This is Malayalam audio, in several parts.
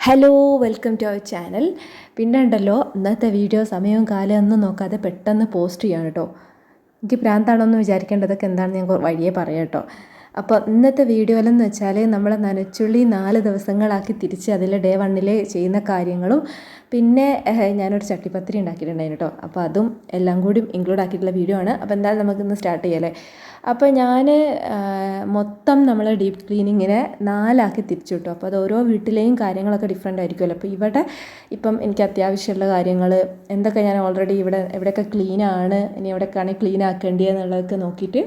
Hello, welcome to our channel. പിന്നെ ഉണ്ടല്ലോ, ഇന്നത്തെ വീഡിയോ സമയവും കാലം ഒന്നും നോക്കാതെ പെട്ടെന്ന് പോസ്റ്റ് ചെയ്യണം കേട്ടോ. എനിക്ക് പ്രാന്താണോന്ന് വിചാരിക്കേണ്ടതൊക്കെ എന്താണെന്ന് ഞാൻ വഴിയേ പറയാം കേട്ടോ. അപ്പോൾ ഇന്നത്തെ വീഡിയോയിലെന്ന് വെച്ചാൽ നമ്മൾ നനച്ചുള്ളി 4 ദിവസങ്ങളാക്കി തിരിച്ച് അതിൽ ഡേ 1 ചെയ്യുന്ന കാര്യങ്ങളും പിന്നെ ഞാനൊരു ചട്ടിപ്പത്തിരി ഉണ്ടാക്കിയിട്ടുണ്ടായിരുന്നു കേട്ടോ. അപ്പോൾ അതും എല്ലാം കൂടി ഇൻക്ലൂഡ് ആക്കിയിട്ടുള്ള വീഡിയോ ആണ്. അപ്പോൾ എന്തായാലും നമുക്കിന്ന് സ്റ്റാർട്ട് ചെയ്യാമല്ലേ. അപ്പോൾ ഞാൻ മൊത്തം നമ്മൾ ഡീപ്പ് ക്ലീനിങ്ങിനെ 4 ആക്കി തിരിച്ചു കിട്ടും. അപ്പോൾ അത് ഓരോ വീട്ടിലെയും കാര്യങ്ങളൊക്കെ ഡിഫറെൻ്റ് ആയിരിക്കുമല്ലോ. അപ്പോൾ ഇവിടെ ഇപ്പം എനിക്ക് അത്യാവശ്യമുള്ള കാര്യങ്ങൾ എന്തൊക്കെ ഞാൻ ഓൾറെഡി എവിടെയൊക്കെ ക്ലീനാണ്, ഇനി എവിടെയൊക്കെയാണ് ക്ലീൻ ആക്കേണ്ടതെന്നുള്ളതൊക്കെ നോക്കിയിട്ട്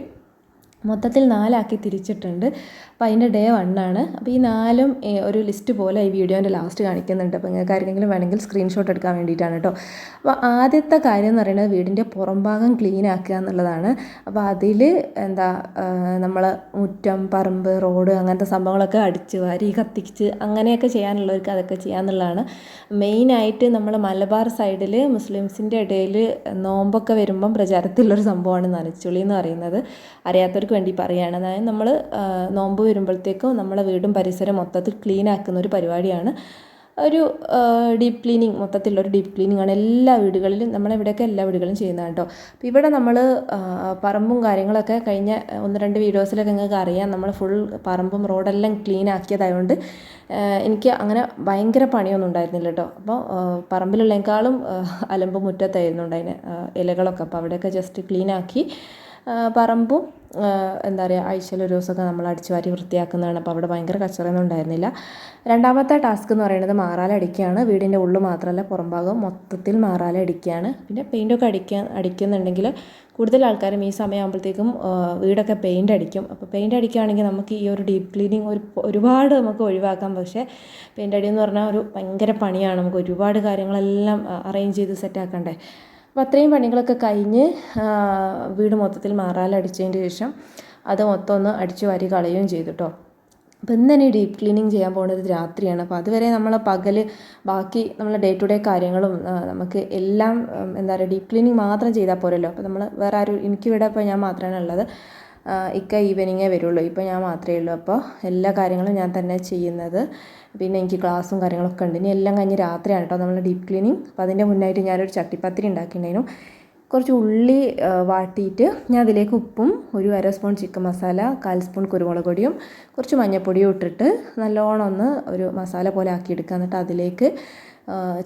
മൊത്തത്തിൽ 4 ആക്കി തിരിച്ചിട്ടുണ്ട്. അപ്പോൾ അതിൻ്റെ ഡേ 1 ആണ്. അപ്പോൾ ഈ 4 ഒരു ലിസ്റ്റ് പോലെ ഈ വീഡിയോൻ്റെ ലാസ്റ്റ് കാണിക്കുന്നുണ്ട്. അപ്പോൾ നിങ്ങൾക്ക് ആരെങ്കിലും വേണമെങ്കിൽ സ്ക്രീൻഷോട്ട് എടുക്കാൻ വേണ്ടിയിട്ടാണ് കേട്ടോ. അപ്പോൾ ആദ്യത്തെ കാര്യം എന്ന് പറയുന്നത് വീടിൻ്റെ പുറം ഭാഗം ക്ലീൻ ആക്കുക എന്നുള്ളതാണ്. അപ്പോൾ അതിൽ നമ്മൾ മുറ്റം, പറമ്പ്, റോഡ് അങ്ങനത്തെ സംഭവങ്ങളൊക്കെ അടിച്ച് വാരി കത്തിച്ച് അങ്ങനെയൊക്കെ ചെയ്യാനുള്ളവർക്ക് അതൊക്കെ ചെയ്യാന്നുള്ളതാണ്. മെയിനായിട്ട് നമ്മൾ മലബാർ സൈഡിൽ മുസ്ലിംസിൻ്റെ ഇടയിൽ നോമ്പൊക്കെ വരുമ്പം പ്രചാരത്തിലുള്ളൊരു സംഭവമാണ് നനച്ചുള്ളി എന്ന് പറയുന്നത്. അറിയാത്തവർക്ക് വേണ്ടി പറയുകയാണ്. അതായത് നമ്മൾ നോമ്പ് വരുമ്പോഴത്തേക്കും നമ്മളെ വീടും പരിസരം മൊത്തത്തിൽ ക്ലീൻ ആക്കുന്ന ഒരു പരിപാടിയാണ്. ഒരു ഡീപ്പ് ക്ലീനിങ്, മൊത്തത്തിലുള്ളൊരു ഡീപ്പ് ക്ലീനിങ് ആണ് എല്ലാ വീടുകളിലും, നമ്മളിവിടെയൊക്കെ എല്ലാ വീടുകളിലും ചെയ്യുന്നതാണ് കേട്ടോ. അപ്പോൾ ഇവിടെ നമ്മൾ പറമ്പും കാര്യങ്ങളൊക്കെ കഴിഞ്ഞ 1-2 വീഡിയോസിലൊക്കെ നിങ്ങൾക്ക് അറിയാം, നമ്മൾ ഫുൾ പറമ്പും റോഡെല്ലാം ക്ലീൻ ആക്കിയതായതുകൊണ്ട് എനിക്ക് അങ്ങനെ ഭയങ്കര പണിയൊന്നും ഉണ്ടായിരുന്നില്ല കേട്ടോ. അപ്പോൾ പറമ്പിലുള്ളതിനേക്കാളും അലമ്പ് മുറ്റത്തായിരുന്നു ഉണ്ടായിരുന്നെ ഇലകളൊക്കെ. അപ്പോൾ അവിടെയൊക്കെ ജസ്റ്റ് ക്ലീൻ ആക്കി പറമ്പും ആഴ്ചയിൽ ഒരു ദിവസമൊക്കെ നമ്മൾ അടിച്ചു വാരി വൃത്തിയാക്കുന്നതാണ്. അപ്പോൾ അവിടെ ഭയങ്കര കച്ചറയൊന്നും ഉണ്ടായിരുന്നില്ല. രണ്ടാമത്തെ ടാസ്ക് എന്ന് പറയുന്നത് മാറാല അടിക്കുകയാണ്. വീടിൻ്റെ ഉള്ളു മാത്രമല്ല പുറം ഭാഗം മൊത്തത്തിൽ മാറാല അടിക്കുകയാണ്. പിന്നെ പെയിൻറ്റൊക്കെ അടിക്കുന്നുണ്ടെങ്കിൽ കൂടുതൽ ആൾക്കാരും ഈ സമയമാകുമ്പോഴത്തേക്കും വീടൊക്കെ പെയിൻറ്റ് അടിക്കും. അപ്പോൾ പെയിൻറ്റ് അടിക്കുകയാണെങ്കിൽ നമുക്ക് ഈ ഒരു ഡീപ്പ് ക്ലീനിങ് ഒരുപാട് നമുക്ക് ഒഴിവാക്കാം. പക്ഷേ പെയിൻറ്റ് അടി എന്ന് പറഞ്ഞാൽ ഒരു ഭയങ്കര പണിയാണ്. നമുക്ക് ഒരുപാട് കാര്യങ്ങളെല്ലാം അറേഞ്ച് ചെയ്ത് സെറ്റാക്കണ്ടേ. അപ്പോൾ അത്രയും പണികളൊക്കെ കഴിഞ്ഞ് വീട് മൊത്തത്തിൽ മാറാല അടിച്ചതിന് ശേഷം അത് മൊത്തം ഒന്ന് അടിച്ചു വാരി കളയുകയും ചെയ്തു കേട്ടോ. അപ്പോൾ ഇന്ന് തന്നെ ഡീപ്പ് ക്ലീനിങ് ചെയ്യാൻ പോകുന്നത് രാത്രിയാണ്. അപ്പോൾ അതുവരെ നമ്മൾ പകൽ ബാക്കി നമ്മൾ ഡേ ടു ഡേ കാര്യങ്ങളും നമുക്ക് എല്ലാം ഡീപ്പ് ക്ലീനിങ് മാത്രം ചെയ്താൽ പോരല്ലോ. അപ്പോൾ നമ്മൾ വേറെ ആരും, എനിക്കിവിടെ ഇപ്പോൾ ഞാൻ മാത്രമാണ് ഉള്ളത്. ഇക്ക ഈവനിങ്ങേ വരുള്ളൂ, ഇപ്പോൾ ഞാൻ മാത്രമേ ഉള്ളൂ. അപ്പോൾ എല്ലാ കാര്യങ്ങളും ഞാൻ തന്നെ ചെയ്യുന്നത്. പിന്നെ എനിക്ക് ക്ലാസ്സും കാര്യങ്ങളൊക്കെ ഉണ്ട്. ഇനി എല്ലാം കഴിഞ്ഞ് രാത്രിയാണ് കേട്ടോ നമ്മൾ ഡീപ്പ് ക്ലീനിങ്. അപ്പോൾ അതിൻ്റെ മുന്നായിട്ട് ഞാനൊരു ചട്ടിപ്പത്തിരി ഉണ്ടാക്കിയിട്ടുണ്ടായിരുന്നു. കുറച്ച് ഉള്ളി വാട്ടിയിട്ട് ഞാൻ അതിലേക്ക് ഉപ്പും 1/2 സ്പൂൺ ചിക്കൻ മസാല, 1/4 സ്പൂൺ കുരുമുളക് പൊടിയും കുറച്ച് മഞ്ഞൾപ്പൊടിയും ഇട്ടിട്ട് നല്ലോണം ഒന്ന് ഒരു മസാല പോലെ ആക്കിയെടുക്കുക. എന്നിട്ട് അതിലേക്ക്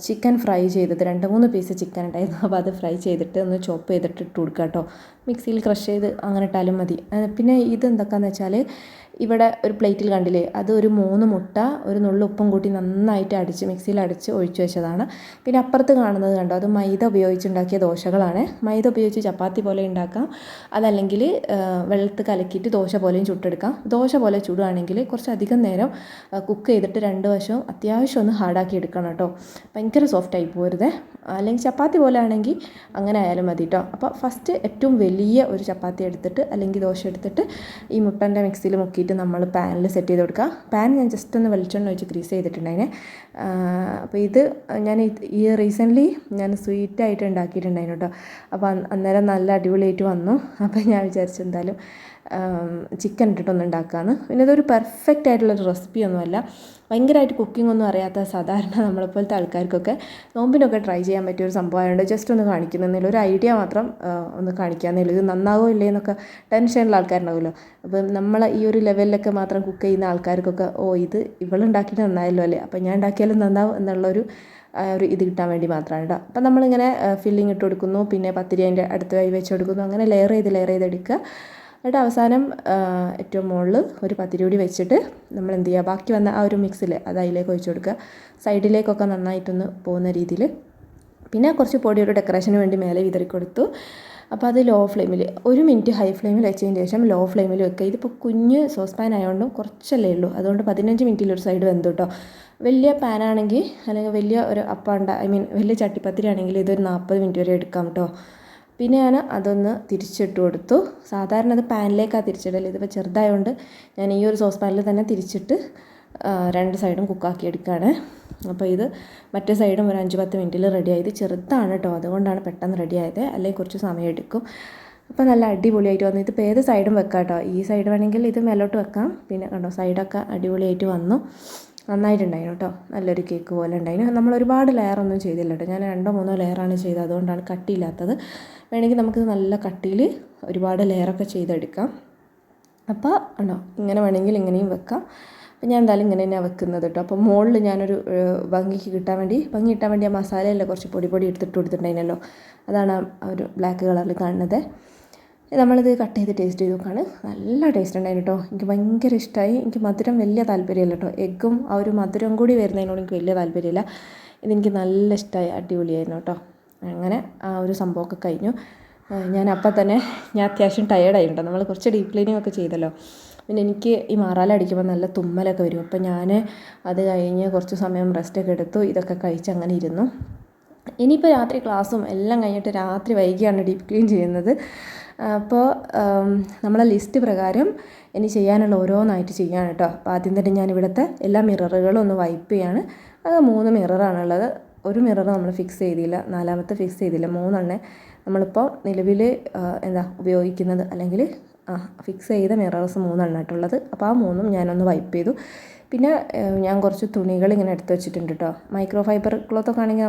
ചിക്കൻ ഫ്രൈ ചെയ്തത് 2-3 പീസ് ചിക്കൻ ഉണ്ടായിരുന്നു. അപ്പോൾ അത് ഫ്രൈ ചെയ്തിട്ട് ഒന്ന് ചോപ്പ് ചെയ്തിട്ട് ഇട്ട് കൊടുക്കുക കേട്ടോ. മിക്സിയിൽ ക്രഷ് ചെയ്ത് അങ്ങനെ ഇട്ടാലും മതി. പിന്നെ ഇതെന്തൊക്കെയാണെന്ന് വെച്ചാൽ ഇവിടെ ഒരു പ്ലേറ്റിൽ കണ്ടില്ലേ, അത് ഒരു 3 മുട്ട ഒരു നുള്ളു ഉപ്പും കൂട്ടി നന്നായിട്ട് മിക്സിയിൽ അടിച്ച് ഒഴിച്ചു വെച്ചതാണ്. പിന്നെ അപ്പുറത്ത് കാണുന്നത് കണ്ടോ, അത് മൈദ ഉപയോഗിച്ചുണ്ടാക്കിയ ദോശകളാണ്. മൈദ ഉപയോഗിച്ച് ചപ്പാത്തി പോലെ ഉണ്ടാക്കാം, അതല്ലെങ്കിൽ വെള്ളത്തിൽ കലക്കിയിട്ട് ദോശ പോലെയും ചുട്ടെടുക്കാം. ദോശ പോലെ ചുടുകയാണെങ്കിൽ കുറച്ചധികം നേരം കുക്ക് ചെയ്തിട്ട് 2 വശവും അത്യാവശ്യം ഒന്ന് ഹാർഡാക്കി എടുക്കണം കേട്ടോ. ഭയങ്കര സോഫ്റ്റായി പോരുതേ. അല്ലെങ്കിൽ ചപ്പാത്തി പോലെ ആണെങ്കിൽ അങ്ങനെ ആയാലും മതി കേട്ടോ. അപ്പോൾ ഫസ്റ്റ് ഏറ്റവും വലിയ ഒരു ചപ്പാത്തി എടുത്തിട്ട് അല്ലെങ്കിൽ ദോശ എടുത്തിട്ട് ഈ മുട്ടൻ്റെ മിക്സിയിൽ മുക്കിയിട്ട് നമ്മൾ പാനിൽ സെറ്റ് ചെയ്ത് കൊടുക്കുക. പാൻ ഞാൻ ജസ്റ്റ് ഒന്ന് വെളിച്ചെണ്ണ ഒഴിച്ച് ഗ്രീസ് ചെയ്തിട്ടുണ്ടായിനെ. അപ്പോൾ ഇത് ഞാൻ ഈ റീസെൻ്റ്ലി ഞാൻ സ്വീറ്റായിട്ട് ഉണ്ടാക്കിയിട്ടുണ്ടായിരുന്നു കേട്ടോ. അപ്പോൾ അന്നേരം നല്ല അടിപൊളിയായിട്ട് വന്നു. അപ്പോൾ ഞാൻ വിചാരിച്ചു എന്തായാലും ചിക്കൻ ഇട്ടിട്ടൊന്ന് ഉണ്ടാക്കാമെന്ന്. പിന്നെ ഇതൊരു പെർഫെക്റ്റ് ആയിട്ടുള്ളൊരു റെസിപ്പിയൊന്നുമല്ല. ഭയങ്കരമായിട്ട് കുക്കിംഗ് ഒന്നും അറിയാത്ത സാധാരണ നമ്മളെപ്പോലത്തെ ആൾക്കാർക്കൊക്കെ നോമ്പിനൊക്കെ ട്രൈ ചെയ്യാൻ പറ്റിയൊരു സംഭവമായതുകൊണ്ട് ജസ്റ്റ് ഒന്ന് കാണിക്കുന്നില്ല, ഒരു ഐഡിയ മാത്രം ഒന്ന് കാണിക്കാമെന്നേ. ഇത് നന്നാവോ ഇല്ലേ എന്നൊക്കെ ടെൻഷനുള്ള ആൾക്കാരുണ്ടാവുമല്ലോ. അപ്പം നമ്മൾ ഈ ഒരു ലെവലിലൊക്കെ മാത്രം കുക്ക് ചെയ്യുന്ന ആൾക്കാർക്കൊക്കെ ഇത് ഇവളുണ്ടാക്കിയിട്ട് നന്നായല്ലോ അല്ലേ, അപ്പം ഞാൻ ഉണ്ടാക്കിയാലും നന്നാവും എന്നുള്ളൊരു ഇത് കിട്ടാൻ വേണ്ടി മാത്രമാണ് കേട്ടോ. അപ്പം നമ്മളിങ്ങനെ ഫില്ലിങ് ഇട്ട് കൊടുക്കുന്നു, പിന്നെ പത്തിരി അതിൻ്റെ അടുത്ത് കൈ വെച്ച് കൊടുക്കുന്നു, അങ്ങനെ ലെയർ ചെയ്ത് എടുക്കുക. എന്നിട്ട് അവസാനം ഏറ്റവും മുകളിൽ ഒരു പത്തിരി കൂടി വെച്ചിട്ട് നമ്മൾ എന്ത് ചെയ്യുക, ബാക്കി വന്ന ആ ഒരു മിക്സിൽ അത് അതിലേക്ക് ഒഴിച്ച് കൊടുക്കുക. സൈഡിലേക്കൊക്കെ നന്നായിട്ടൊന്ന് പോകുന്ന രീതിയിൽ. പിന്നെ കുറച്ച് പൊടി ഒരു ഡെക്കറേഷന് വേണ്ടി മേലെ വിതറി കൊടുത്തു. അപ്പോൾ അത് ലോ ഫ്ലെയിമിൽ 1 മിനിറ്റ് ഹൈ ഫ്ലെയിമിൽ വെച്ചതിന് ശേഷം ലോ ഫ്ലെയിമിൽ വെക്കുക. ഇതിപ്പോൾ കുഞ്ഞ് സോസ് പാൻ ആയതുകൊണ്ടും കുറച്ചല്ലേ ഉള്ളൂ, അതുകൊണ്ട് 15 മിനിറ്റിൽ ഒരു സൈഡ് വെന്തു കേട്ടോ. വലിയ പാനാണെങ്കിൽ അല്ലെങ്കിൽ വലിയ ഒരു വലിയ ചട്ടിപ്പത്തിരി ആണെങ്കിൽ ഇതൊരു 40 മിനിറ്റ് വരെ എടുക്കാം കേട്ടോ. പിന്നെ ഞാൻ അതൊന്ന് തിരിച്ചിട്ട് കൊടുത്തു. സാധാരണ അത് പാനിലേക്കാണ് തിരിച്ചിടല്, ഇതിപ്പോൾ ചെറുതായതുകൊണ്ട് ഞാൻ ഈ ഒരു സോസ് പാനിൽ തന്നെ തിരിച്ചിട്ട് 2 സൈഡും കുക്കാക്കി എടുക്കുകയാണ്. അപ്പോൾ ഇത് മറ്റേ സൈഡും ഒരു 5-10 മിനിറ്റിൽ റെഡിയായത്. ചെറുതാണ് കേട്ടോ, അതുകൊണ്ടാണ് പെട്ടെന്ന് റെഡിയായത്, അല്ലെങ്കിൽ കുറച്ച് സമയം എടുക്കും. അപ്പോൾ നല്ല അടിപൊളിയായിട്ട് വന്നു. ഇതിപ്പോൾ ഏത് സൈഡും വെക്കാം കേട്ടോ. ഈ സൈഡ് വേണമെങ്കിൽ ഇത് മേലോട്ട് വെക്കാം. പിന്നെ കണ്ടോ സൈഡൊക്കെ അടിപൊളിയായിട്ട് വന്നു. നന്നായിട്ടുണ്ടായിരുന്നു കേട്ടോ. നല്ലൊരു കേക്ക് പോലെ ഉണ്ടായിരുന്നു. നമ്മൾ ഒരുപാട് ലെയറൊന്നും ചെയ്തില്ല കേട്ടോ. ഞാൻ 2-3 ലെയറാണ് ചെയ്തത്, അതുകൊണ്ടാണ് കട്ടിയില്ലാത്തത്. വേണമെങ്കിൽ നമുക്ക് നല്ല കട്ടിയിൽ ഒരുപാട് ലെയറൊക്കെ ചെയ്തെടുക്കാം. അപ്പോൾ ഉണ്ടോ, ഇങ്ങനെ വേണമെങ്കിൽ ഇങ്ങനെയും വെക്കാം. അപ്പോൾ ഞാൻ എന്തായാലും ഇങ്ങനെ തന്നെയാണ് വെക്കുന്നത് കേട്ടോ. അപ്പോൾ മുകളിൽ ഞാനൊരു ഭംഗി കിട്ടാൻ വേണ്ടി ആ മസാലയല്ല കുറച്ച് പൊടി എടുത്തിട്ട് കൊടുത്തിട്ടുണ്ടായിരുന്നല്ലോ, അതാണ് ആ ഒരു ബ്ലാക്ക് കളറിൽ കാണുന്നത്. നമ്മളിത് കട്ട് ചെയ്ത് ടേസ്റ്റ് ചെയ്ത് നോക്കുകയാണ്. നല്ല ടേസ്റ്റ് ഉണ്ടായിരുന്നു കേട്ടോ. എനിക്ക് ഭയങ്കര ഇഷ്ടമായി. എനിക്ക് മധുരം വലിയ താല്പര്യമില്ല കേട്ടോ. എഗ്ഗും ആ ഒരു മധുരം കൂടി വരുന്നതിനോട് എനിക്ക് വലിയ താല്പര്യമില്ല. ഇതെനിക്ക് നല്ല ഇഷ്ടമായി, അടിപൊളിയായിരുന്നു കേട്ടോ. അങ്ങനെ ആ ഒരു സംഭവമൊക്കെ കഴിഞ്ഞു. ഞാൻ അത്യാവശ്യം ടയേർഡായി കേട്ടോ. നമ്മൾ കുറച്ച് ഡീപ്പ് ക്ലീനിങ് ഒക്കെ ചെയ്തല്ലോ. പിന്നെ എനിക്ക് ഈ മാറാല അടിക്കുമ്പോൾ നല്ല തുമ്മലൊക്കെ വരും. അപ്പോൾ ഞാൻ അത് കഴിഞ്ഞ് കുറച്ച് സമയം റെസ്റ്റൊക്കെ എടുത്തു. ഇതൊക്കെ കഴിച്ച് അങ്ങനെ ഇരുന്നു. ഇനിയിപ്പോൾ രാത്രി ക്ലാസ്സും എല്ലാം കഴിഞ്ഞിട്ട് രാത്രി വൈകിയാണ് ഡീപ്പ് ക്ലീൻ ചെയ്യുന്നത്. അപ്പോൾ നമ്മളെ ലിസ്റ്റ് പ്രകാരം ഇനി ചെയ്യാനുള്ള ഓരോന്നായിട്ട് ചെയ്യാണ് കേട്ടോ. അപ്പോൾ ആദ്യം തന്നെ ഞാൻ ഇവിടുത്തെ എല്ലാ മിററുകളും ഒന്ന് വൈപ്പ് ചെയ്യാണ്. അത് 3 മിററാണുള്ളത്. ഒരു മിറർ നമ്മൾ ഫിക്സ് ചെയ്തില്ല, 4ാമത്തെ ഫിക്സ് ചെയ്തില്ല. 3 നമ്മളിപ്പോൾ നിലവിൽ ഉപയോഗിക്കുന്നത്, അല്ലെങ്കിൽ ഫിക്സ് ചെയ്ത മിറേഴ്സ് 3 ആയിട്ടുള്ളത്. അപ്പോൾ ആ 3 ഞാനൊന്ന് വൈപ്പ് ചെയ്തു. പിന്നെ ഞാൻ കുറച്ച് തുണികൾ ഇങ്ങനെ എടുത്ത് വെച്ചിട്ടുണ്ട് കേട്ടോ. മൈക്രോ ഫൈബർ ക്ലോത്തൊക്കെ ആണെങ്കിൽ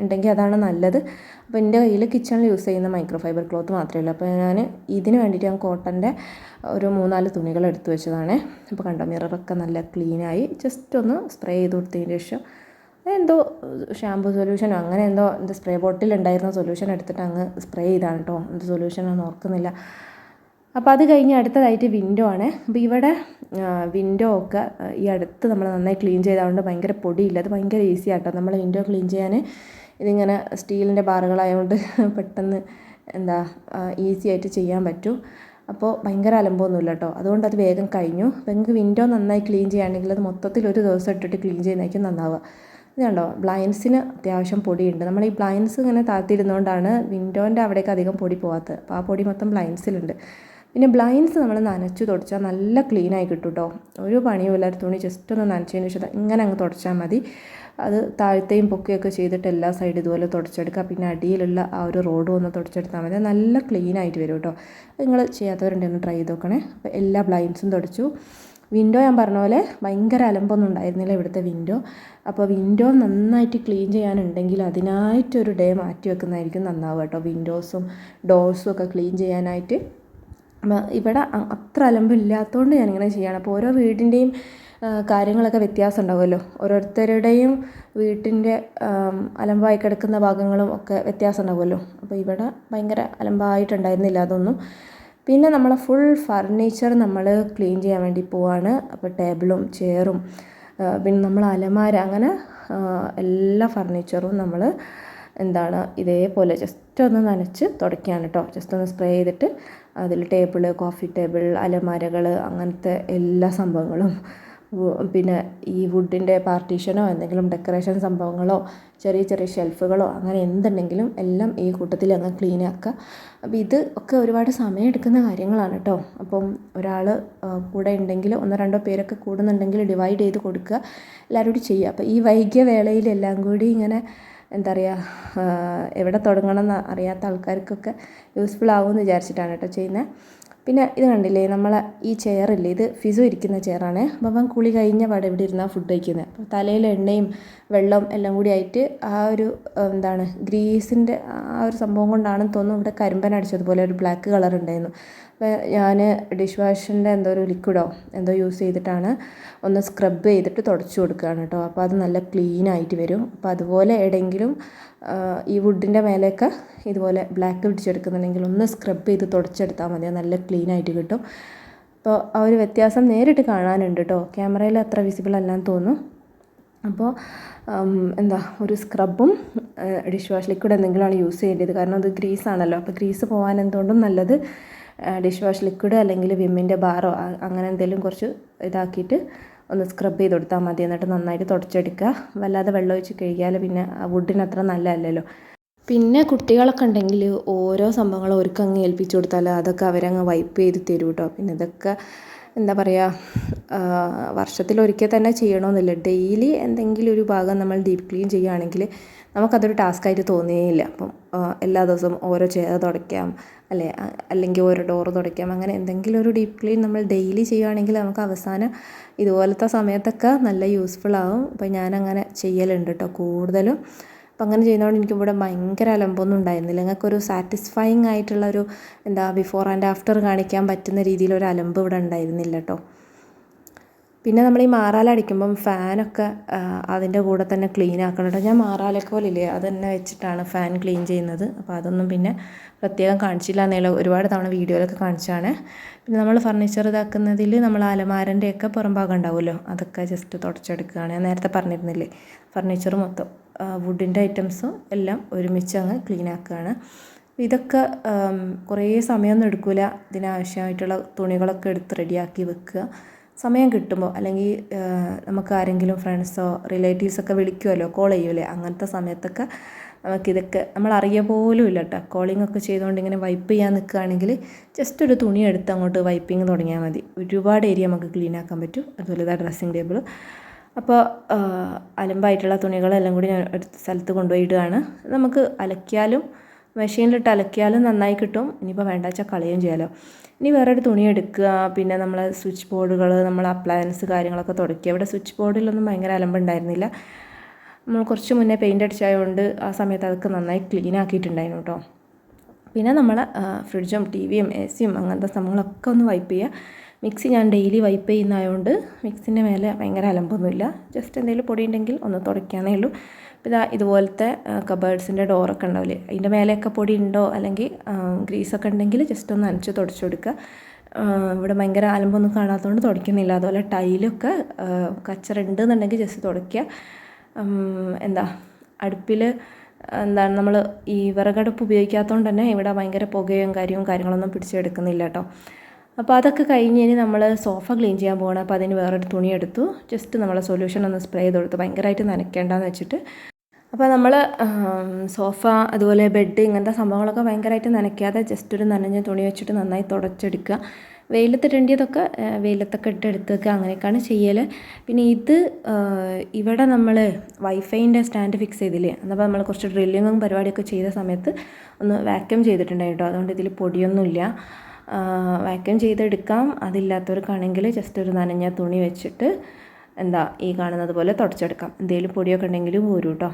ഉണ്ടെങ്കിൽ അതാണ് നല്ലത്. അപ്പോൾ എൻ്റെ കയ്യിൽ കിച്ചണിൽ യൂസ് ചെയ്യുന്ന മൈക്രോ ഫൈബർ ക്ലോത്ത് മാത്രമേ ഉള്ളൂ. അപ്പോൾ ഞാൻ ഇതിന് വേണ്ടിയിട്ട് ഞാൻ കോട്ടൻ്റെ ഒരു 3-4 തുണികൾ എടുത്ത് വെച്ചതാണ്. അപ്പോൾ കണ്ടോ, മിററൊക്കെ നല്ല ക്ലീനായി. ജസ്റ്റ് ഒന്ന് സ്പ്രേ ചെയ്ത് കൊടുത്തതിന് ശേഷം എന്തോ ഷാമ്പു സൊല്യൂഷനോ അങ്ങനെ എന്തോ സ്പ്രേ ബോട്ടിൽ ഉണ്ടായിരുന്ന സൊല്യൂഷൻ എടുത്തിട്ട് അങ്ങ് സ്പ്രേ ചെയ്താണ് കേട്ടോ. എന്ത് സൊല്യൂഷനൊന്നും ഓർക്കുന്നില്ല. അപ്പോൾ അത് കഴിഞ്ഞ് അടുത്തതായിട്ട് വിൻഡോ ആണ്. അപ്പോൾ ഇവിടെ വിൻഡോ ഒക്കെ ഈ അടുത്ത് നമ്മൾ നന്നായി ക്ലീൻ ചെയ്തതുകൊണ്ട് ഭയങ്കര പൊടിയില്ല. അത് ഭയങ്കര ഈസി ആട്ടോ നമ്മൾ വിൻഡോ ക്ലീൻ ചെയ്യാൻ. ഇതിങ്ങനെ സ്റ്റീലിൻ്റെ ബാറുകളായതുകൊണ്ട് പെട്ടെന്ന് ഈസി ആയിട്ട് ചെയ്യാൻ പറ്റും. അപ്പോൾ ഭയങ്കര അലമ്പൊന്നുമില്ല കേട്ടോ. അതുകൊണ്ട് അത് വേഗം കഴിഞ്ഞു. അപ്പോൾ നിങ്ങൾക്ക് വിൻഡോ നന്നായി ക്ലീൻ ചെയ്യുകയാണെങ്കിൽ അത് മൊത്തത്തിൽ ഒരു ദിവസം ഇട്ടിട്ട് ക്ലീൻ ചെയ്യുന്നതായിരിക്കും നന്നാവുക. ഇത് കണ്ടോ, ബ്ലൈൻഡ്സിന് അത്യാവശ്യം പൊടിയുണ്ട്. നമ്മൾ ഈ ബ്ലൈൻഡ്സ് ഇങ്ങനെ താഴ്ത്തിയിടുന്നതുകൊണ്ടാണ് വിൻഡോൻ്റെ അവിടേക്ക് അധികം പൊടി പോകാത്തത്. അപ്പോൾ ആ പൊടി മൊത്തം ബ്ലൈൻഡ്സിലുണ്ട്. പിന്നെ ബ്ലൈൻഡ്സ് നമ്മൾ നനച്ച് തുടച്ചാൽ നല്ല ക്ലീനായി കിട്ടും കേട്ടോ. ഒരു പണിയുമില്ല. തുണി ജസ്റ്റ് ഒന്ന് നനച്ചതിന് ശേഷം ഇങ്ങനെ അങ്ങ് തുടച്ചാൽ മതി. അത് താഴത്തെയും പൊക്കുകയൊക്കെ ചെയ്തിട്ട് എല്ലാ സൈഡും ഇതുപോലെ തുടച്ചെടുക്കുക. പിന്നെ അടിയിലുള്ള ആ ഒരു റോഡും ഒന്ന് തുടച്ചെടുത്താൽ മതി. നല്ല ക്ലീനായിട്ട് വരും കേട്ടോ. നിങ്ങൾ ചെയ്യാത്തവരുണ്ടെങ്കിൽ ഒന്ന് ട്രൈ ചെയ്ത് നോക്കണേ. അപ്പോൾ എല്ലാ ബ്ലൈൻഡ്സും തുടച്ചു. വിൻഡോ ഞാൻ പറഞ്ഞ പോലെ ഭയങ്കര അലമ്പൊന്നും ഉണ്ടായിരുന്നില്ല ഇവിടുത്തെ വിൻഡോ. അപ്പോൾ വിൻഡോ നന്നായിട്ട് ക്ലീൻ ചെയ്യാനുണ്ടെങ്കിൽ അതിനായിട്ടൊരു ഡേ മാറ്റി വെക്കുന്നതായിരിക്കും നന്നാവുക കേട്ടോ. വിൻഡോസും ഡോർസും ഒക്കെ ക്ലീൻ ചെയ്യാനായിട്ട്. ഇവിടെ അത്ര അലമ്പില്ലാത്തതുകൊണ്ട് ഞാനിങ്ങനെ ചെയ്യണം. അപ്പോൾ ഓരോ വീടിൻ്റെയും കാര്യങ്ങളൊക്കെ വ്യത്യാസം ഉണ്ടാവുമല്ലോ. ഓരോരുത്തരുടെയും വീട്ടിൻ്റെ അലമ്പായി കിടക്കുന്ന ഭാഗങ്ങളും ഒക്കെ വ്യത്യാസം ഉണ്ടാവുമല്ലോ. അപ്പോൾ ഇവിടെ ഭയങ്കര അലമ്പായിട്ടുണ്ടായിരുന്നില്ല അതൊന്നും. പിന്നെ നമ്മളെ ഫുൾ ഫർണിച്ചർ നമ്മൾ ക്ലീൻ ചെയ്യാൻ വേണ്ടി പോവാണ്. അപ്പോൾ ടേബിളും ചെയറും പിന്നെ നമ്മൾ അലമാര അങ്ങനെ എല്ലാ ഫർണിച്ചറും നമ്മൾ ഇതേപോലെ ജസ്റ്റ് ഒന്ന് നനച്ച് തുടയ്ക്കുകയാണ് കേട്ടോ. ജസ്റ്റ് ഒന്ന് സ്പ്രേ ചെയ്തിട്ട് അതിൽ ടേബിള്, കോഫി ടേബിൾ, അലമാരകൾ അങ്ങനത്തെ എല്ലാ സംഭവങ്ങളും, പിന്നെ ഈ വുഡിൻ്റെ പാർട്ടീഷനോ എന്തെങ്കിലും ഡെക്കറേഷൻ സംഭവങ്ങളോ ചെറിയ ചെറിയ ഷെൽഫുകളോ അങ്ങനെ എന്തുണ്ടെങ്കിലും എല്ലാം ഈ കൂട്ടത്തിൽ അങ്ങ് ക്ലീൻ ആക്കുക. അപ്പോൾ ഇത് ഒക്കെ ഒരുപാട് സമയം എടുക്കുന്ന കാര്യങ്ങളാണ് കേട്ടോ. അപ്പം ഒരാൾ കൂടെ ഉണ്ടെങ്കിൽ 1-2 പേരൊക്കെ കൂടുന്നുണ്ടെങ്കിൽ ഡിവൈഡ് ചെയ്ത് കൊടുക്കുക, എല്ലാവരും കൂടി ചെയ്യുക. അപ്പോൾ ഈ വൈകിയ വേളയിൽ എല്ലാം കൂടി ഇങ്ങനെ എവിടെ തുടങ്ങണം എന്ന് അറിയാത്ത ആൾക്കാർക്കൊക്കെ യൂസ്ഫുൾ ആവുമെന്ന് വിചാരിച്ചിട്ടാണ് കേട്ടോ ചെയ്യുന്നത്. പിന്നെ ഇത് കണ്ടില്ലേ, നമ്മളെ ഈ ചെയറില്ലേ, ഇത് ഫിസു ഇരിക്കുന്ന ചെയറാണ്. അപ്പം കുളി കഴിഞ്ഞ പാടെ ഇവിടെ ഇരുന്നാൽ ഫുഡ് കഴിക്കുന്നത്. അപ്പോൾ തലയിൽ എണ്ണയും വെള്ളം എല്ലാം കൂടി ആയിട്ട് ആ ഒരു ഗ്രീസിൻ്റെ ആ ഒരു സംഭവം കൊണ്ടാണെന്ന് തോന്നുന്നു ഇവിടെ കരിമ്പൻ അടിച്ചതുപോലെ ഒരു ബ്ലാക്ക് കളർ ഉണ്ടായിരുന്നു. അപ്പോൾ ഞാൻ ഡിഷ് വാഷിൻ്റെ എന്തോ ഒരു ലിക്വിഡോ എന്തോ യൂസ് ചെയ്തിട്ടാണ് ഒന്ന് സ്ക്രബ് ചെയ്തിട്ട് തുടച്ചു കൊടുക്കുകയാണ് കേട്ടോ. അപ്പോൾ അത് നല്ല ക്ലീൻ ആയിട്ട് വരും. അപ്പോൾ അതുപോലെ എവിടെയെങ്കിലും ഈ വുഡിൻ്റെ മേലെയൊക്കെ ഇതുപോലെ ബ്ലാക്ക് പിടിച്ചെടുക്കുന്നുണ്ടെങ്കിൽ ഒന്ന് സ്ക്രബ് ചെയ്ത് തുടച്ചെടുത്താൽ മതി, നല്ല ക്ലീൻ ആയിട്ട് കിട്ടും. അപ്പോൾ ആ ഒരു വ്യത്യാസം നേരിട്ട് കാണാനുണ്ട് കേട്ടോ. ക്യാമറയിൽ അത്ര വിസിബിൾ അല്ലാന്ന് തോന്നുന്നു. അപ്പോൾ ഒരു സ്ക്രബും ഡിഷ് വാഷ് ലിക്വിഡ് എന്തെങ്കിലുമാണ് യൂസ് ചെയ്യേണ്ടത്. കാരണം അത് ഗ്രീസാണല്ലോ. അപ്പോൾ ഗ്രീസ് പോകാൻ എന്തുകൊണ്ടും നല്ലത് ഡിഷ് വാഷ് ലിക്വിഡ് അല്ലെങ്കിൽ വിമ്മിൻ്റെ ബാറോ അങ്ങനെ എന്തെങ്കിലും കുറച്ച് ഇതാക്കിയിട്ട് ഒന്ന് സ്ക്രബ് ചെയ്ത് കൊടുത്താൽ മതി. എന്നിട്ട് നന്നായിട്ട് തുടച്ചെടുക്കുക. വല്ലാതെ വെള്ളം ഒഴിച്ച് കഴുകിയാൽ പിന്നെ വുഡിന് അത്ര നല്ലതല്ലല്ലോ. പിന്നെ കുട്ടികളൊക്കെ ഉണ്ടെങ്കിൽ ഓരോ സംഭവങ്ങളും അവർക്ക് അങ്ങ് ഏൽപ്പിച്ചു കൊടുത്താൽ അതൊക്കെ അവരങ്ങ് വൈപ്പ് ചെയ്ത് തരും കേട്ടോ. പിന്നെ ഇതൊക്കെ എന്താ പറയുക, വർഷത്തിലൊരിക്കൽ തന്നെ ചെയ്യണമെന്നില്ല. ഡെയിലി എന്തെങ്കിലും ഒരു ഭാഗം നമ്മൾ ഡീപ്പ് ക്ലീൻ ചെയ്യുകയാണെങ്കിൽ നമുക്കതൊരു ടാസ്ക്കായിട്ട് തോന്നുകയില്ല. അപ്പം എല്ലാ ദിവസവും ഓരോ ചെയർ തുടയ്ക്കാം, അല്ലെങ്കിൽ ഓരോ ഡോറ് തുടയ്ക്കാം, അങ്ങനെ എന്തെങ്കിലും ഒരു ഡീപ്പ് ക്ലീൻ നമ്മൾ ഡെയിലി ചെയ്യുകയാണെങ്കിൽ നമുക്ക് അവസാനം ഇതുപോലത്തെ സമയത്തൊക്കെ നല്ല യൂസ്ഫുൾ ആവും. അപ്പോൾ ഞാനങ്ങനെ ചെയ്യലുണ്ട് കേട്ടോ കൂടുതലും. അപ്പം അങ്ങനെ ചെയ്യുന്നതുകൊണ്ട് എനിക്കിവിടെ ഭയങ്കര അലമ്പൊന്നും ഉണ്ടായിരുന്നില്ല. ഞങ്ങൾക്കൊരു സാറ്റിസ്ഫൈങ് ആയിട്ടുള്ളൊരു ബിഫോർ ആൻഡ് ആഫ്റ്റർ കാണിക്കാൻ പറ്റുന്ന രീതിയിലൊരു അലമ്പ് ഇവിടെ ഉണ്ടായിരുന്നില്ല കേട്ടോ. പിന്നെ നമ്മൾ ഈ മാറാല അടിക്കുമ്പം ഫാനൊക്കെ അതിൻ്റെ കൂടെ തന്നെ ക്ലീൻ ആക്കണം കേട്ടോ. ഞാൻ മാറാലക്കോലില്ലേ അത് തന്നെ വെച്ചിട്ടാണ് ഫാൻ ക്ലീൻ ചെയ്യുന്നത്. അപ്പോൾ അതൊന്നും പിന്നെ പ്രത്യേകം കാണിച്ചില്ല എന്നേലും ഒരുപാട് തവണ വീഡിയോയിലൊക്കെ കാണിച്ചാണ്. പിന്നെ നമ്മൾ ഫർണിച്ചർ ഇതാക്കുന്നതിൽ നമ്മൾ അലമാരൻ്റെയൊക്കെ പുറം ഭാഗം ഉണ്ടാവുമല്ലോ, അതൊക്കെ ജസ്റ്റ് തുടച്ചെടുക്കുകയാണ്. ഞാൻ നേരത്തെ പറഞ്ഞിരുന്നില്ലേ, ഫർണിച്ചർ മൊത്തം വുഡിൻ്റെ ഐറ്റംസും എല്ലാം ഒരുമിച്ച് അങ്ങ് ക്ലീൻ ആക്കുകയാണ്. ഇതൊക്കെ കുറേ സമയമൊന്നും എടുക്കില്ല. ഇതിനാവശ്യമായിട്ടുള്ള തുണികളൊക്കെ എടുത്ത് റെഡിയാക്കി വെക്കുക. സമയം കിട്ടുമ്പോൾ, അല്ലെങ്കിൽ നമുക്ക് ആരെങ്കിലും ഫ്രണ്ട്സോ റിലേറ്റീവ്സൊക്കെ വിളിക്കുമല്ലോ, കോൾ ചെയ്യുമല്ലേ, അങ്ങനത്തെ സമയത്തൊക്കെ നമുക്കിതൊക്കെ നമ്മൾ അറിയ പോലും ഇല്ല കേട്ടോ. കോളിംഗ് ഒക്കെ ചെയ്തുകൊണ്ട് ഇങ്ങനെ വൈപ്പ് ചെയ്യാൻ നിൽക്കുകയാണെങ്കിൽ ജസ്റ്റ് ഒരു തുണി എടുത്ത് അങ്ങോട്ട് വൈപ്പിങ് തുടങ്ങിയാൽ മതി. ഒരുപാട് ഏരിയ നമുക്ക് ക്ലീൻ ആക്കാൻ പറ്റും. അതുപോലെ ഇതാ ഡ്രസ്സിങ് ടേബിൾ. അപ്പോൾ അലമ്പായിട്ടുള്ള തുണികളെല്ലാം കൂടി ഞാൻ ഒരു സ്ഥലത്ത് കൊണ്ടുപോയിടുകയാണ്. നമുക്ക് അലക്കിയാലും മെഷീനിലിട്ട് അലക്കിയാലും നന്നായി കിട്ടും. ഇനിയിപ്പോൾ വേണ്ട വെച്ചാൽ കളയുകയും ചെയ്യാമല്ലോ. ഇനി വേറൊരു തുണി എടുക്കുക. പിന്നെ നമ്മൾ സ്വിച്ച് ബോർഡുകൾ, നമ്മൾ അപ്ലയൻസ് കാര്യങ്ങളൊക്കെ തുടയ്ക്കുക. ഇവിടെ സ്വിച്ച് ബോർഡിലൊന്നും ഭയങ്കര അലമ്പുണ്ടായിരുന്നില്ല. നമ്മൾ കുറച്ച് മുന്നേ പെയിൻ്റ് അടിച്ചായതുകൊണ്ട് ആ സമയത്ത് അതൊക്കെ നന്നായി ക്ലീൻ ആക്കിയിട്ടുണ്ടായിരുന്നു കേട്ടോ. പിന്നെ നമ്മൾ ഫ്രിഡ്ജും ടി വിയും എ സിയും അങ്ങനത്തെ സംഭവങ്ങളൊക്കെ ഒന്ന് വൈപ്പ് ചെയ്യുക. മിക്സി ഞാൻ ഡെയിലി വൈപ്പ് ചെയ്യുന്നതായതുകൊണ്ട് മിക്സിൻ്റെ മേലെ ഭയങ്കര അലമ്പൊന്നുമില്ല. ജസ്റ്റ് എന്തെങ്കിലും പൊടി ഉണ്ടെങ്കിൽ ഒന്ന് തുടയ്ക്കാനേ ഉള്ളൂ. ഇതാ ഇതുപോലത്തെ കബേർഡ്സിൻ്റെ ഡോറൊക്കെ ഉണ്ടാവില്ലേ, അതിൻ്റെ മേലെയൊക്കെ പൊടി ഉണ്ടോ അല്ലെങ്കിൽ ഗ്രീസൊക്കെ ഉണ്ടെങ്കിൽ ജസ്റ്റ് ഒന്ന് നനച്ച് തുടച്ചു കൊടുക്കുക. ഇവിടെ ഭയങ്കര അലമ്പൊന്നും കാണാത്തതുകൊണ്ട് തുടയ്ക്കുന്നില്ല. അതുപോലെ ടൈലൊക്കെ കച്ചറ ഉണ്ടെന്നുണ്ടെങ്കിൽ ജസ്റ്റ് തുടയ്ക്കുക. അടുപ്പിൽ നമ്മൾ ഈ വിറകടുപ്പ് ഉപയോഗിക്കാത്തതുകൊണ്ട് തന്നെ ഇവിടെ ഭയങ്കര പുകയും കാര്യങ്ങളൊന്നും പിടിച്ചെടുക്കുന്നില്ല കേട്ടോ. അപ്പോൾ അതൊക്കെ കഴിഞ്ഞ് ഇനി നമ്മൾ സോഫ ക്ലീൻ ചെയ്യാൻ പോകണം. അപ്പോൾ അതിന് വേറൊരു തുണി എടുത്തു, ജസ്റ്റ് നമ്മൾ സൊല്യൂഷൻ ഒന്ന് സ്പ്രേ ചെയ്ത് കൊടുത്തു, ഭയങ്കരമായിട്ട് നനയ്ക്കേണ്ടെന്ന് വെച്ചിട്ട്. അപ്പോൾ നമ്മൾ സോഫ അതുപോലെ ബെഡ് ഇങ്ങനത്തെ സംഭവങ്ങളൊക്കെ ഭയങ്കരമായിട്ട് നനയ്ക്കാതെ ജസ്റ്റ് ഒരു നനഞ്ഞ തുണി വെച്ചിട്ട് നന്നായി തുടച്ചെടുക്കുക. വെയിലത്തിടേണ്ടതൊക്കെ വെയിലത്തൊക്കെ എടുത്ത് വെക്കുക, അങ്ങനെയൊക്കെയാണ് ചെയ്യൽ. പിന്നെ ഇത് ഇവിടെ നമ്മൾ വൈഫൈൻ്റെ സ്റ്റാൻഡ് ഫിക്സ് ചെയ്തില്ലേ, അപ്പോൾ നമ്മൾ കുറച്ച് ഡ്രില്ലിങ്ങും പരിപാടിയൊക്കെ ചെയ്ത സമയത്ത് ഒന്ന് വാക്യൂം ചെയ്തിട്ടുണ്ടായിട്ടോ. അതുകൊണ്ട് ഇതിൽ പൊടിയൊന്നുമില്ല. വാക്യൂം ചെയ്തെടുക്കാം. അതില്ലാത്തവർക്കാണെങ്കിൽ ജസ്റ്റ് ഒരു നനഞ്ഞ തുണി വെച്ചിട്ട് ഈ കാണുന്നത് പോലെ തുടച്ചെടുക്കാം. എന്തെങ്കിലും പൊടിയൊക്കെ ഉണ്ടെങ്കിൽ പോരും കേട്ടോ.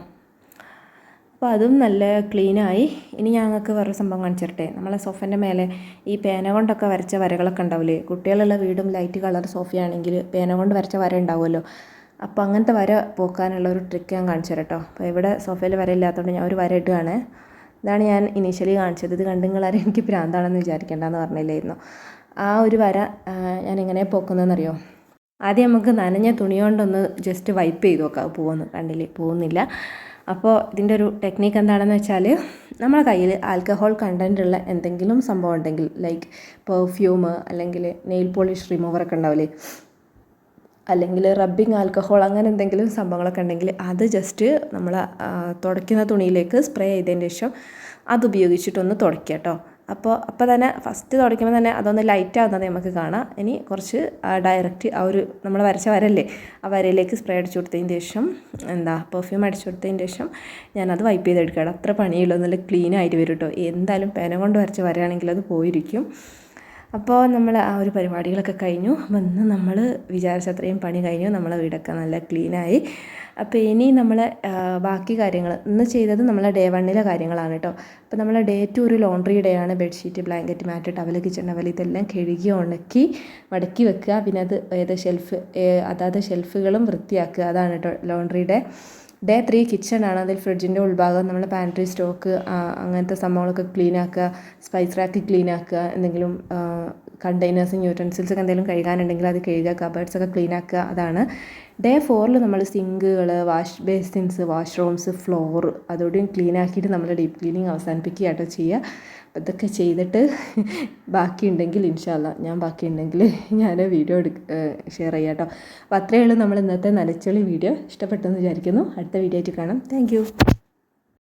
അപ്പോൾ അതും നല്ല ക്ലീനായി. ഇനി ഞങ്ങൾക്ക് വേറൊരു സംഭവം കാണിച്ചു തരട്ടെ. നമ്മളെ സോഫേൻ്റെ മേലെ ഈ പേന കൊണ്ടൊക്കെ വരച്ച വരകളൊക്കെ ഉണ്ടാവില്ലേ, കുട്ടികളുള്ള വീടും ലൈറ്റ് കളർ സോഫയാണെങ്കിൽ പേന കൊണ്ട് വരച്ച വര ഉണ്ടാവുമല്ലോ. അപ്പോൾ അങ്ങനത്തെ വര പോക്കാനുള്ള ഒരു ട്രിക്ക് ഞാൻ കാണിച്ചു തരാം കേട്ടോ. അപ്പോൾ ഇവിടെ സോഫയിൽ വര ഇല്ലാത്തതുകൊണ്ട് ഞാൻ ഒരു വര ഇടുകയാണ്. ഇതാണ് ഞാൻ ഇനീഷ്യലി കാണിച്ചത്. ഇത് കണ്ട് നിങ്ങളാരും എനിക്ക് ഭ്രാന്താണെന്ന് വിചാരിക്കേണ്ടെന്ന് പറഞ്ഞില്ലായിരുന്നു. ആ ഒരു വര ഞാൻ എങ്ങനെ പോക്കുന്നതെന്നറിയോ? ആദ്യം നമുക്ക് നനഞ്ഞ തുണി കൊണ്ടൊന്ന് ജസ്റ്റ് വൈപ്പ് ചെയ്ത് നോക്കാം. കണ്ടില്ലേ, പോകുന്നില്ല. അപ്പോൾ ഇതിൻ്റെ ഒരു ടെക്നിക്ക് എന്താണെന്ന് വെച്ചാൽ, നമ്മളെ കയ്യിൽ ആൽക്കഹോൾ കണ്ടൻ്റ് ഉള്ള എന്തെങ്കിലും സംഭവം ഉണ്ടെങ്കിൽ, ലൈക്ക് പെർഫ്യൂം അല്ലെങ്കിൽ നെയിൽ പോളിഷ് റിമൂവറൊക്കെ ഉണ്ടാവില്ലേ, അല്ലെങ്കിൽ റബ്ബിങ് ആൽക്കഹോൾ, അങ്ങനെ എന്തെങ്കിലും സംഭവങ്ങളൊക്കെ ഉണ്ടെങ്കിൽ അത് ജസ്റ്റ് നമ്മൾ തുടയ്ക്കുന്ന തുണിയിലേക്ക് സ്പ്രേ ചെയ്തതിന് ശേഷം അതുപയോഗിച്ചിട്ടൊന്ന് തുടയ്ക്കുക കേട്ടോ. അപ്പോൾ തന്നെ ഫസ്റ്റ് തുടയ്ക്കുമ്പോൾ തന്നെ അതൊന്ന് ലൈറ്റ് ആകുന്നത് നമുക്ക് കാണാം. ഇനി കുറച്ച് ഡയറക്റ്റ് ആ ഒരു നമ്മൾ വരച്ച വരല്ലേ, ആ വരയിലേക്ക് സ്പ്രേ അടിച്ചു കൊടുത്തതിന് ശേഷം പെർഫ്യൂം അടിച്ചു കൊടുത്തതിന് ശേഷം ഞാനത് വൈപ്പ് ചെയ്തെടുക്കുകയാണ്. അത്ര പണിയുള്ളൂ, നല്ല ക്ലീൻ ആയിട്ട് വരും കേട്ടോ. എന്തായാലും പേന കൊണ്ട് വരച്ച വരയാണെങ്കിൽ അത് പോയിരിക്കും. അപ്പോൾ നമ്മൾ ആ ഒരു പരിപാടികളൊക്കെ കഴിഞ്ഞു. വന്ന് നമ്മൾ വിചാരിച്ചത്രയും പണി കഴിഞ്ഞു. നമ്മളെ വീടൊക്കെ നല്ല ക്ലീനായി. അപ്പോൾ ഇനി നമ്മൾ ബാക്കി കാര്യങ്ങൾ ഇന്ന് ചെയ്തത് നമ്മളെ ഡേ 1 കാര്യങ്ങളാണ് കേട്ടോ. അപ്പോൾ നമ്മളെ ഡേ 2 ഒരു ലോണ്ട്രി ഡേ ആണ്. ബെഡ്ഷീറ്റ്, ബ്ലാങ്കറ്റ്, മാറ്റ്, ടവൽ, കിച്ചൺ ടവൽ ഇതെല്ലാം കഴുകി ഉണക്കി മടക്കി വെക്കുക. പിന്നെ അത് അതാത് ഷെൽഫുകളും വൃത്തിയാക്കുക. അതാണ് കേട്ടോ ലോണ്ട്രി ഡേ. ഡേ 3 കിച്ചണാണ്. അതിൽ ഫ്രിഡ്ജിൻ്റെ ഉൾഭാഗം, നമ്മൾ പാൻട്രി സ്റ്റോക്ക് അങ്ങനത്തെ സംഭവങ്ങളൊക്കെ ക്ലീൻ ആക്കുക. സ്പൈസ് റാക്ക് ക്ലീൻ ആക്കുക. എന്തെങ്കിലും കണ്ടെയ്നേഴ്സും യൂട്ടൻസിൽസൊക്കെ എന്തെങ്കിലും കഴുകാനുണ്ടെങ്കിൽ അത് കഴുകുക. കബേർഡ്സൊക്കെ ക്ലീൻ ആക്കുക. അതാണ് ഡേ 4 നമ്മൾ സിങ്കുകൾ, വാഷ് ബേസിൻസ്, വാഷ്റൂംസ്, ഫ്ലോർ അതോടെയും ക്ലീൻ ആക്കിയിട്ട് നമ്മൾ ഡീപ്പ് ക്ലീനിങ് അവസാനിപ്പിക്കുക കേട്ടോ ചെയ്യുക. അപ്പോൾ ഇതൊക്കെ ചെയ്തിട്ട് ബാക്കിയുണ്ടെങ്കിൽ ഞാൻ ബാക്കിയുണ്ടെങ്കിൽ ഞാൻ വീഡിയോ ഷെയർ ചെയ്യാം കേട്ടോ. അപ്പോൾ അത്രയേ ഉള്ളൂ നമ്മൾ ഇന്നത്തെ നനച്ചൊളി വീഡിയോ. ഇഷ്ടപ്പെട്ടെന്ന് വിചാരിക്കുന്നു. അടുത്ത വീഡിയോ ആയിട്ട് കാണാം. താങ്ക്